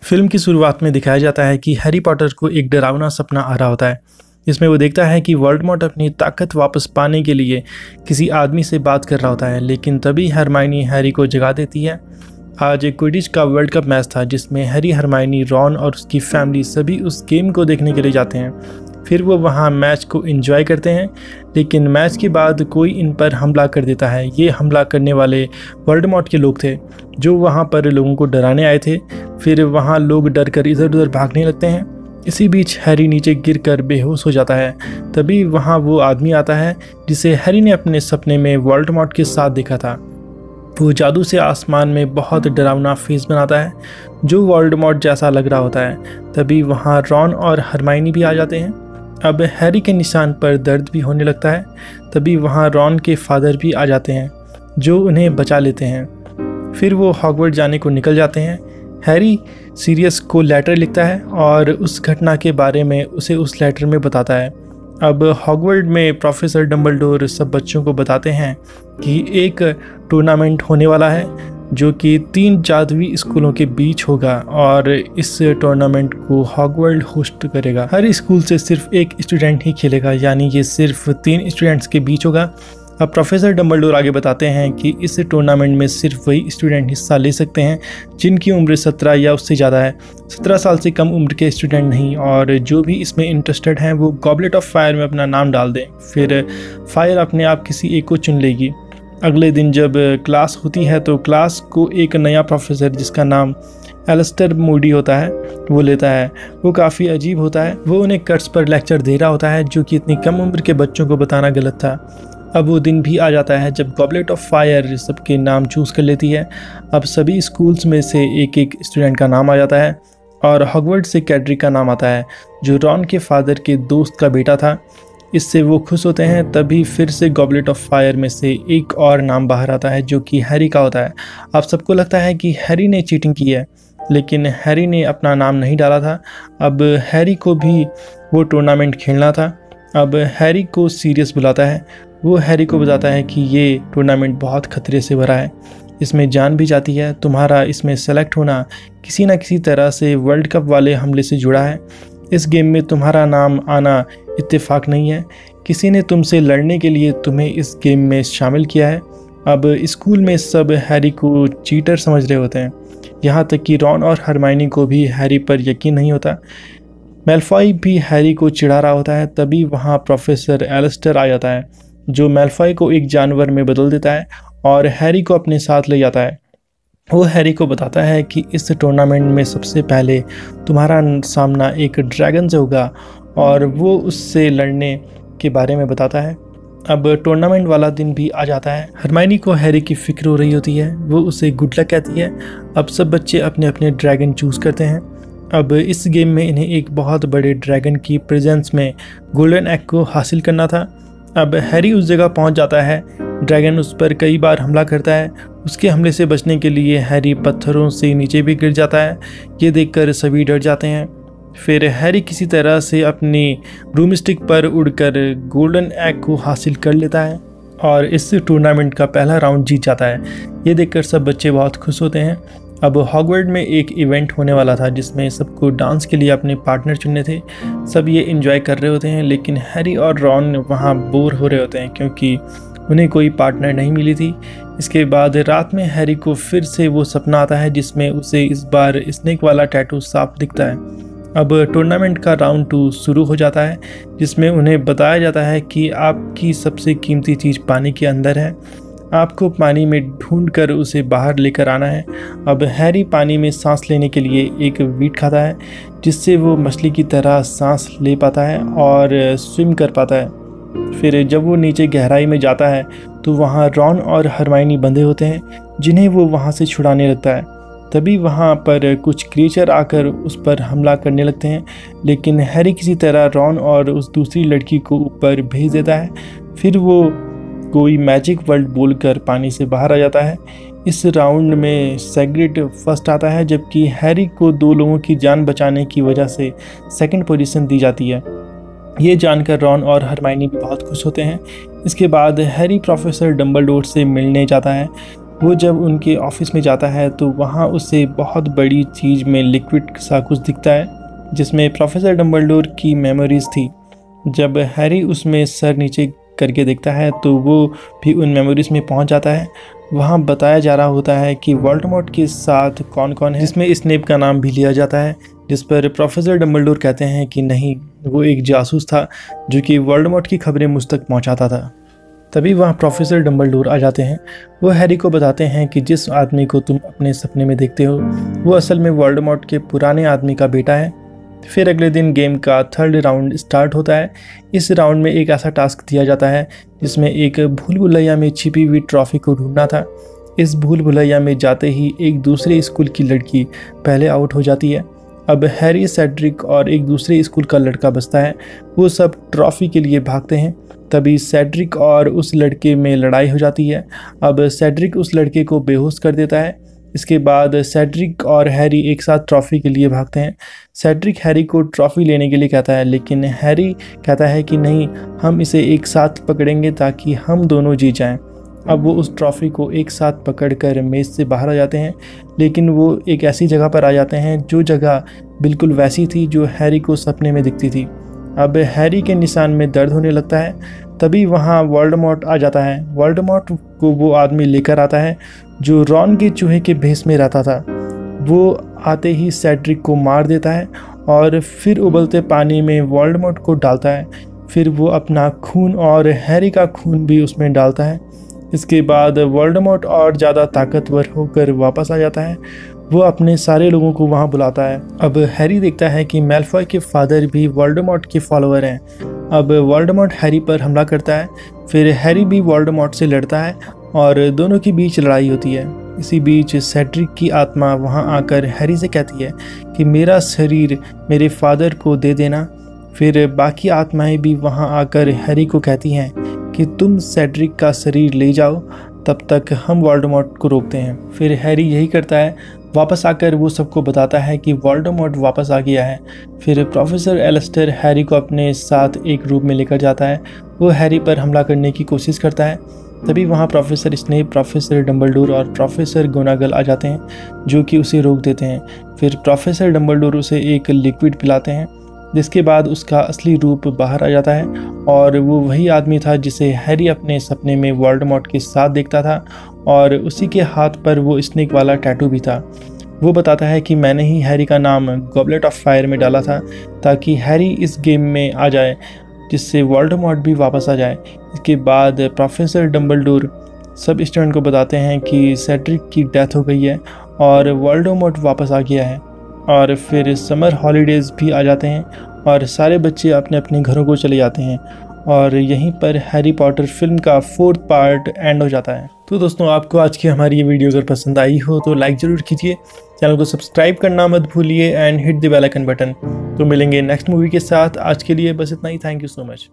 Film की शुरुआत में दिखाया जाता है कि हैरी पॉटर को एक डरावना सपना आ रहा होता है, जिसमें वो देखता है कि वोल्डेमॉर्ट अपनी ताकत वापस पाने के लिए किसी आदमी से बात कर रहा होता है। लेकिन तभी हरमाइनी हैरी को जगा देती है। आज एक क्विडिच का वर्ल्ड कप मैच था, जिसमें हैरी, हरमाइनी, रॉन और उसकी फैमिली सभी उस गेम को देखने के लिए जाते हैं। फिर वो वहाँ मैच को एंजॉय करते हैं, लेकिन मैच के बाद कोई इन पर हमला कर देता है। ये हमला करने वाले वोल्डेमॉर्ट के लोग थे, जो वहाँ पर लोगों को डराने आए थे। फिर वहाँ लोग डर कर इधर उधर भागने लगते हैं। इसी बीच हैरी नीचे गिरकर बेहोश हो जाता है। तभी वहाँ वो आदमी आता है जिसे हैरी ने अपने सपने में वोल्डेमॉर्ट के साथ देखा था। वो जादू से आसमान में बहुत डरावना फेस बनाता है, जो वोल्डेमॉर्ट जैसा लग रहा होता है। तभी वहाँ रॉन और हरमाइनी भी आ जाते हैं। अब हैरी के निशान पर दर्द भी होने लगता है। तभी वहाँ रॉन के फादर भी आ जाते हैं, जो उन्हें बचा लेते हैं। फिर वो हॉगवर्ट्स जाने को निकल जाते हैं। हैरी सीरियस को लेटर लिखता है और उस घटना के बारे में उसे उस लेटर में बताता है। अब हॉगवर्ट्स में प्रोफेसर डंबलडोर सब बच्चों को बताते हैं कि एक टूर्नामेंट होने वाला है, जो कि 3 जादुई स्कूलों के बीच होगा और इस टूर्नामेंट को हॉगवर्ट्स होस्ट करेगा। हर स्कूल से सिर्फ एक स्टूडेंट ही खेलेगा, यानी ये सिर्फ 3 स्टूडेंट्स के बीच होगा। अब प्रोफेसर डंबलडोर आगे बताते हैं कि इस टूर्नामेंट में सिर्फ वही स्टूडेंट हिस्सा ले सकते हैं जिनकी उम्र 17 या उससे ज़्यादा है। 17 साल से कम उम्र के स्टूडेंट नहीं, और जो भी इसमें इंटरेस्टेड हैं वो गॉबलेट ऑफ फायर में अपना नाम डाल दें। फिर फायर अपने आप किसी एक को चुन लेगी। अगले दिन जब क्लास होती है तो क्लास को एक नया प्रोफेसर, जिसका नाम एलिस्टर मूडी होता है, वो लेता है। वो काफ़ी अजीब होता है। वो उन्हें कट्स पर लेक्चर दे रहा होता है, जो कि इतनी कम उम्र के बच्चों को बताना गलत था। अब वो दिन भी आ जाता है जब गॉबलेट ऑफ फायर सबके नाम चूज़ कर लेती है। अब सभी स्कूल्स में से एक एक स्टूडेंट का नाम आ जाता है, और हॉगवर्ट्स से कैड्रिक का नाम आता है, जो रॉन के फादर के दोस्त का बेटा था। इससे वो खुश होते हैं। तभी फिर से गॉबलेट ऑफ फायर में से एक और नाम बाहर आता है, जो कि हैरी का होता है। अब सबको लगता है कि हैरी ने चीटिंग की है, लेकिन हैरी ने अपना नाम नहीं डाला था। अब हैरी को भी वो टूर्नामेंट खेलना था। अब हैरी को सीरियस बुलाता है। वो हैरी को बताता है कि ये टूर्नामेंट बहुत खतरे से भरा है, इसमें जान भी जाती है। तुम्हारा इसमें सेलेक्ट होना किसी न किसी तरह से वर्ल्ड कप वाले हमले से जुड़ा है। इस गेम में तुम्हारा नाम आना इत्तेफाक नहीं है। किसी ने तुमसे लड़ने के लिए तुम्हें इस गेम में शामिल किया है। अब स्कूल में सब हैरी को चीटर समझ रहे होते हैं, यहाँ तक कि रॉन और हरमाइनी को भी हैरी पर यकीन नहीं होता। मैल्फॉय भी हैरी को चिढ़ा रहा होता है। तभी वहाँ प्रोफेसर एलिस्टर आ जाता है, जो मैल्फॉय को एक जानवर में बदल देता है और हैरी को अपने साथ ले जाता है। वो हैरी को बताता है कि इस टूर्नामेंट में सबसे पहले तुम्हारा सामना एक ड्रैगन से होगा, और वो उससे लड़ने के बारे में बताता है। अब टूर्नामेंट वाला दिन भी आ जाता है। हरमाइनी को हैरी की फिक्र हो रही होती है। वो उसे गुड लक कहती है। अब सब बच्चे अपने अपने ड्रैगन चूज़ करते हैं। अब इस गेम में इन्हें एक बहुत बड़े ड्रैगन की प्रेजेंस में गोल्डन एग को हासिल करना था। अब हैरी उस जगह पहुंच जाता है। ड्रैगन उस पर कई बार हमला करता है। उसके हमले से बचने के लिए हैरी पत्थरों से नीचे भी गिर जाता है। ये देखकर सभी डर जाते हैं। फिर हैरी किसी तरह से अपनी ब्रूमस्टिक पर उड़कर गोल्डन एग को हासिल कर लेता है और इस टूर्नामेंट का पहला राउंड जीत जाता है। ये देखकर सब बच्चे बहुत खुश होते हैं। अब हॉगवर्ट्स में एक इवेंट होने वाला था, जिसमें सबको डांस के लिए अपने पार्टनर चुनने थे। सब ये एंजॉय कर रहे होते हैं, लेकिन हैरी और रॉन वहाँ बोर हो रहे होते हैं, क्योंकि उन्हें कोई पार्टनर नहीं मिली थी। इसके बाद रात में हैरी को फिर से वो सपना आता है, जिसमें उसे इस बार स्नेक वाला टैटू साफ दिखता है। अब टूर्नामेंट का राउंड 2 शुरू हो जाता है, जिसमें उन्हें बताया जाता है कि आपकी सबसे कीमती चीज़ पानी के अंदर है। आपको पानी में ढूंढकर उसे बाहर लेकर आना है। अब हैरी पानी में सांस लेने के लिए एक वीट खाता है, जिससे वो मछली की तरह सांस ले पाता है और स्विम कर पाता है। फिर जब वो नीचे गहराई में जाता है तो वहाँ रॉन और हरमाइनी बंधे होते हैं, जिन्हें वो वहाँ से छुड़ाने लगता है। तभी वहाँ पर कुछ क्रिएचर आकर उस पर हमला करने लगते हैं, लेकिन हैरी किसी तरह रॉन और उस दूसरी लड़की को ऊपर भेज देता है। फिर वो कोई मैजिक वर्ड बोलकर पानी से बाहर आ जाता है। इस राउंड में सेग्रिड फर्स्ट आता है, जबकि हैरी को 2 लोगों की जान बचाने की वजह से सेकंड पोजीशन दी जाती है। ये जानकर रॉन और हरमाइनी भी बहुत खुश होते हैं। इसके बाद हैरी प्रोफेसर डंबलडोर से मिलने जाता है। वो जब उनके ऑफिस में जाता है तो वहाँ उसे बहुत बड़ी चीज़ में लिक्विड सा कुछ दिखता है जिसमें प्रोफेसर डम्बलडोर की मेमोरीज थी। जब हैरी उसमें सर नीचे करके देखता है तो वो भी उन मेमोरीज में पहुंच जाता है। वहाँ बताया जा रहा होता है कि वोल्डेमॉर्ट के साथ कौन कौन है, जिसमें स्नेप का नाम भी लिया जाता है, जिस पर प्रोफेसर डम्बलडोर कहते हैं कि नहीं, वो एक जासूस था जो कि वोल्डेमॉर्ट की खबरें मुझ तक पहुँचाता था। तभी वहाँ प्रोफेसर डम्बलडोर आ जाते हैं। वो हैरी को बताते हैं कि जिस आदमी को तुम अपने सपने में देखते हो वो असल में वोल्डेमॉर्ट के पुराने आदमी का बेटा है। फिर अगले दिन गेम का 3rd राउंड स्टार्ट होता है। इस राउंड में एक ऐसा टास्क दिया जाता है जिसमें एक भूल भुलैया में छिपी हुई ट्रॉफी को ढूंढना था। इस भूल भुलैया में जाते ही एक दूसरे स्कूल की लड़की पहले आउट हो जाती है। अब हैरी, सेड्रिक और एक दूसरे स्कूल का लड़का बचता है। वो सब ट्रॉफी के लिए भागते हैं। तभी सेड्रिक और उस लड़के में लड़ाई हो जाती है। अब सेड्रिक उस लड़के को बेहोश कर देता है। इसके बाद सेड्रिक और हैरी एक साथ ट्रॉफी के लिए भागते हैं। सेड्रिक हैरी को ट्रॉफी लेने के लिए कहता है, लेकिन हैरी कहता है कि नहीं, हम इसे एक साथ पकड़ेंगे ताकि हम दोनों जीत जाएं। अब वो उस ट्रॉफी को एक साथ पकड़कर मेज़ से बाहर आ जाते हैं, लेकिन वो एक ऐसी जगह पर आ जाते हैं जो जगह बिल्कुल वैसी थी जो हैरी को सपने में दिखती थी। अब हैरी के निशान में दर्द होने लगता है। तभी वहाँ वोल्डेमॉर्ट आ जाता है। वोल्डेमॉर्ट को वो आदमी लेकर आता है जो रॉन के चूहे के भेस में रहता था। वो आते ही सेड्रिक को मार देता है और फिर उबलते पानी में वोल्डेमॉर्ट को डालता है। फिर वो अपना खून और हैरी का खून भी उसमें डालता है। इसके बाद वोल्डेमॉर्ट और ज़्यादा ताकतवर होकर वापस आ जाता है। वो अपने सारे लोगों को वहाँ बुलाता है। अब हैरी देखता है कि मैल्फॉय के फादर भी वोल्डेमॉर्ट के फॉलोअर हैं। अब वोल्डेमॉर्ट हैरी पर हमला करता है। फिर हैरी भी वोल्डेमॉर्ट से लड़ता है और दोनों के बीच लड़ाई होती है। इसी बीच सेड्रिक की आत्मा वहाँ आकर हैरी से कहती है कि मेरा शरीर मेरे फादर को दे देना। फिर बाकी आत्माएं भी वहाँ आकर हैरी को कहती हैं कि तुम सेड्रिक का शरीर ले जाओ, तब तक हम वोल्डेमॉर्ट को रोकते हैं। फिर हैरी यही करता है। वापस आकर वो सबको बताता है कि वोल्डेमॉर्ट वापस आ गया है। फिर प्रोफेसर एलिस्टर हैरी को अपने साथ एक रूम में लेकर जाता है। वो हैरी पर हमला करने की कोशिश करता है। तभी वहाँ प्रोफेसर स्नेप, प्रोफेसर डम्बलडोर और प्रोफेसर गोनागल आ जाते हैं जो कि उसे रोक देते हैं। फिर प्रोफेसर डम्बलडोर उसे एक लिक्विड पिलाते हैं, जिसके बाद उसका असली रूप बाहर आ जाता है और वो वही आदमी था जिसे हैरी अपने सपने में वोल्डेमॉर्ट के साथ देखता था और उसी के हाथ पर वो स्नेक वाला टैटू भी था। वो बताता है कि मैंने ही हैरी का नाम गॉबलेट ऑफ फायर में डाला था ताकि हैरी इस गेम में आ जाए, जिससे वोल्डेमॉर्ट भी वापस आ जाए। इसके बाद प्रोफेसर डम्बलडोर सब स्टूडेंट को बताते हैं कि सेड्रिक की डेथ हो गई है और वोल्डेमॉर्ट वापस आ गया है। और फिर समर हॉलीडेज़ भी आ जाते हैं और सारे बच्चे अपने अपने घरों को चले जाते हैं और यहीं पर हैरी पॉटर फिल्म का 4th पार्ट एंड हो जाता है। तो दोस्तों, आपको आज की हमारी ये वीडियो अगर पसंद आई हो तो लाइक ज़रूर कीजिए, चैनल को सब्सक्राइब करना मत भूलिए and hit the bell icon button. तो मिलेंगे नेक्स्ट मूवी के साथ। आज के लिए बस इतना ही। Thank you so much.